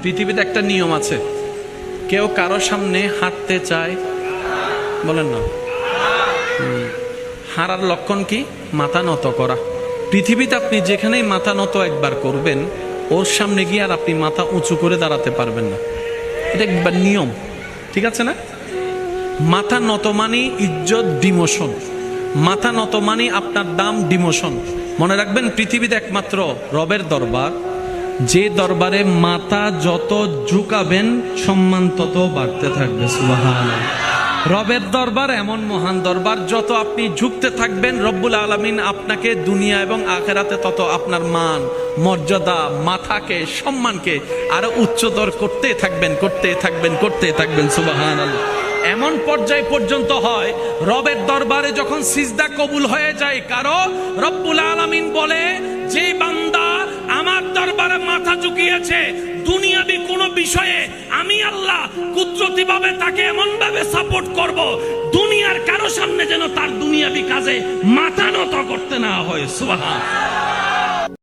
পৃথিবীতে একটা নিয়ম আছে, কেউ কারো সামনে হাঁটতে চায়, বলেন না, হারার লক্ষণ কি? মাথা নত করা। পৃথিবীতে আপনি যেখানেই মাথা নত একবার করবেন, ওর সামনে গিয়ে আর আপনি মাথা উঁচু করে দাঁড়াতে পারবেন না। এটা একবার নিয়ম, ঠিক আছে না? মাথা নত মানে ইজ্জত ডিমোশন, মাথা নত মানে আপনার দাম ডিমোশন। মনে রাখবেন, পৃথিবীতে একমাত্র রবের দরবার, যে দরবারে মাথা যত ঝুঁকাবেন সম্মান তত বাড়তে থাকবে। সুবহানাল্লাহ। রবের দরবার এমন মহান দরবার, যত আপনি ঝুঁকতে থাকবেন রব্বুল আলামিন আপনাকে দুনিয়া এবং আখেরাতে তত আপনার মান, মর্যাদা, মাথাকে, সম্মানকে আরো উচ্চতর করতে থাকবেন, করতে থাকবেন, করতে থাকবেন। সুবহানাল্লাহ। এমন পর্যায় পর্যন্ত হয়, রবের দরবারে যখন সিজদা কবুল হয়ে যায় কারো, রব্বুল আলামিন বলে, যে বান্দা আমার দরবারে মাথা ঝুঁকিয়েছে, দুনিয়াবি কোন বিষয়ে আমি আল্লাহ কুদরতি ভাবে তাকে এমন ভাবে সাপোর্ট করব, দুনিয়ার কারো সামনে যেন তার দুনিয়াবি কাজে মাথা নত করতে না হয়। সুবহানাল্লাহ।